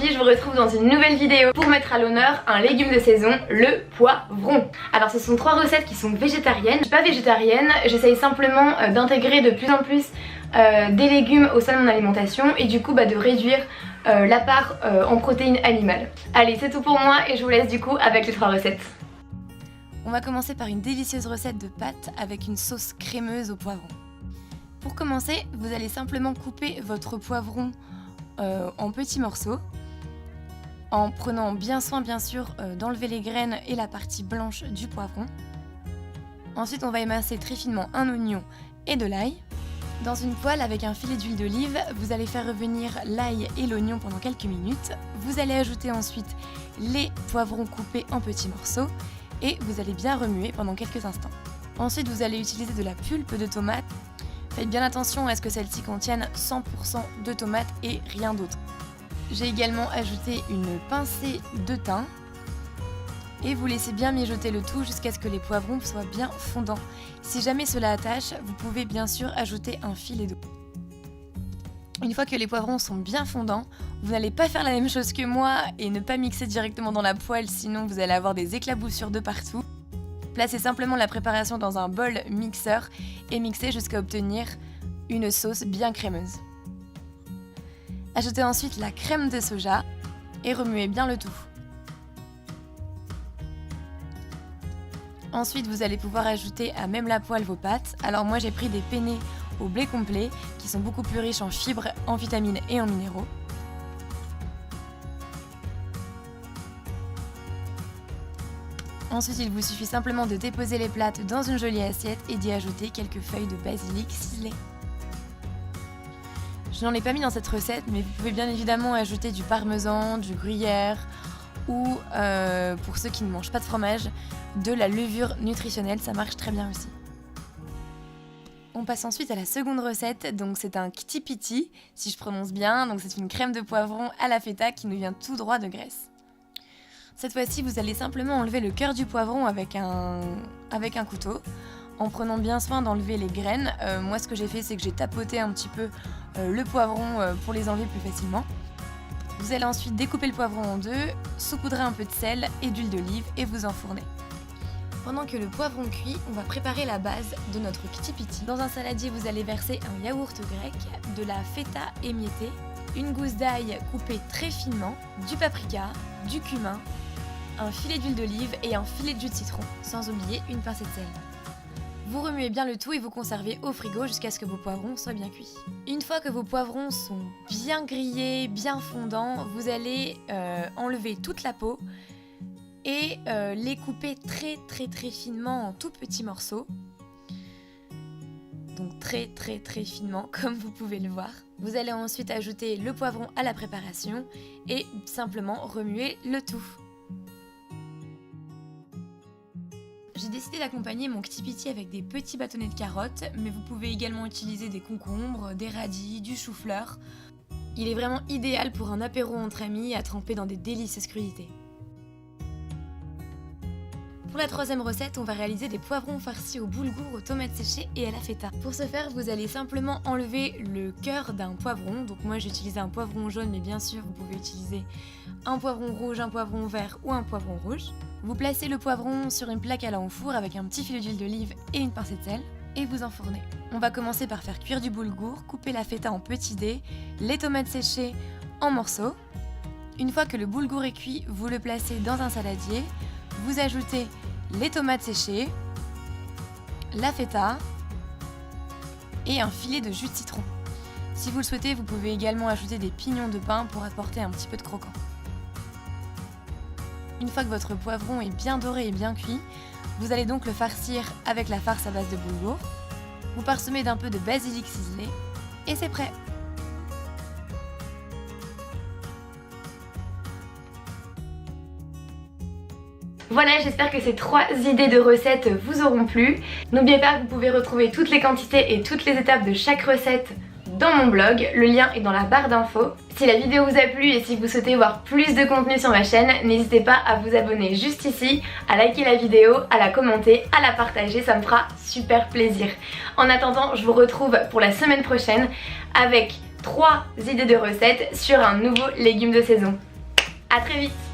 Aujourd'hui je vous retrouve dans une nouvelle vidéo pour mettre à l'honneur un légume de saison, le poivron. Alors ce sont 3 recettes qui sont végétariennes. Je suis pas végétarienne, j'essaye simplement d'intégrer de plus en plus des légumes au sein de mon alimentation et du coup de réduire la part en protéines animales. Allez, c'est tout pour moi et je vous laisse du coup avec les 3 recettes. On va commencer par une délicieuse recette de pâtes avec une sauce crémeuse au poivron. Pour commencer, vous allez simplement couper votre poivron en petits morceaux, en prenant bien soin bien sûr d'enlever les graines et la partie blanche du poivron. Ensuite on va émincer très finement un oignon et de l'ail. Dans une poêle avec un filet d'huile d'olive, vous allez faire revenir l'ail et l'oignon pendant quelques minutes. Vous allez ajouter ensuite les poivrons coupés en petits morceaux et vous allez bien remuer pendant quelques instants. Ensuite vous allez utiliser de la pulpe de tomate. Faites bien attention à ce que celle-ci contienne 100% de tomates et rien d'autre. J'ai également ajouté une pincée de thym et vous laissez bien mijoter le tout jusqu'à ce que les poivrons soient bien fondants. Si jamais cela attache, vous pouvez bien sûr ajouter un filet d'eau. Une fois que les poivrons sont bien fondants, vous n'allez pas faire la même chose que moi et ne pas mixer directement dans la poêle, sinon vous allez avoir des éclaboussures de partout. Placez simplement la préparation dans un bol mixeur et mixez jusqu'à obtenir une sauce bien crémeuse. Ajoutez ensuite la crème de soja et remuez bien le tout. Ensuite, vous allez pouvoir ajouter à même la poêle vos pâtes. Alors moi j'ai pris des penne au blé complet qui sont beaucoup plus riches en fibres, en vitamines et en minéraux. Ensuite, il vous suffit simplement de déposer les pâtes dans une jolie assiette et d'y ajouter quelques feuilles de basilic ciselées. Je n'en ai pas mis dans cette recette, mais vous pouvez bien évidemment ajouter du parmesan, du gruyère ou, pour ceux qui ne mangent pas de fromage, de la levure nutritionnelle, ça marche très bien aussi. On passe ensuite à la seconde recette, donc c'est un ktipiti, si je prononce bien, donc c'est une crème de poivron à la feta qui nous vient tout droit de Grèce. Cette fois-ci, vous allez simplement enlever le cœur du poivron avec un couteau, en prenant bien soin d'enlever les graines. Moi, ce que j'ai fait, c'est que j'ai tapoté un petit peu le poivron pour les enlever plus facilement. Vous allez ensuite découper le poivron en deux, saupoudrer un peu de sel et d'huile d'olive et vous enfournez. Pendant que le poivron cuit, on va préparer la base de notre ktipiti. Dans un saladier, vous allez verser un yaourt grec, de la feta émiettée, une gousse d'ail coupée très finement, du paprika, du cumin, un filet d'huile d'olive et un filet de jus de citron, sans oublier une pincée de sel. Vous remuez bien le tout et vous conservez au frigo jusqu'à ce que vos poivrons soient bien cuits. Une fois que vos poivrons sont bien grillés, bien fondants, vous allez enlever toute la peau et les couper très finement en tout petits morceaux. Donc très finement comme vous pouvez le voir. Vous allez ensuite ajouter le poivron à la préparation et simplement remuer le tout. J'ai décidé d'accompagner mon ktipiti avec des petits bâtonnets de carottes, mais vous pouvez également utiliser des concombres, des radis, du chou-fleur. Il est vraiment idéal pour un apéro entre amis à tremper dans des délicieuses crudités. Pour la troisième recette, on va réaliser des poivrons farcis au boulgour, aux tomates séchées et à la feta. Pour ce faire, vous allez simplement enlever le cœur d'un poivron. Donc moi j'ai utilisé un poivron jaune, mais bien sûr vous pouvez utiliser un poivron rouge, un poivron vert ou un poivron rouge. Vous placez le poivron sur une plaque à la au four avec un petit filet d'huile d'olive et une pincée de sel et vous enfournez. On va commencer par faire cuire du boulgour, couper la feta en petits dés, les tomates séchées en morceaux. Une fois que le boulgour est cuit, vous le placez dans un saladier, vous ajoutez les tomates séchées, la feta et un filet de jus de citron. Si vous le souhaitez, vous pouvez également ajouter des pignons de pain pour apporter un petit peu de croquant. Une fois que votre poivron est bien doré et bien cuit, vous allez donc le farcir avec la farce à base de boulgour. Vous parsemez d'un peu de basilic ciselé et c'est prêt. Voilà, j'espère que ces 3 idées de recettes vous auront plu. N'oubliez pas que vous pouvez retrouver toutes les quantités et toutes les étapes de chaque recette dans mon blog, le lien est dans la barre d'infos. Si la vidéo vous a plu et si vous souhaitez voir plus de contenu sur ma chaîne, n'hésitez pas à vous abonner juste ici, à liker la vidéo, à la commenter, à la partager, ça me fera super plaisir. En attendant, je vous retrouve pour la semaine prochaine avec 3 idées de recettes sur un nouveau légume de saison. À très vite.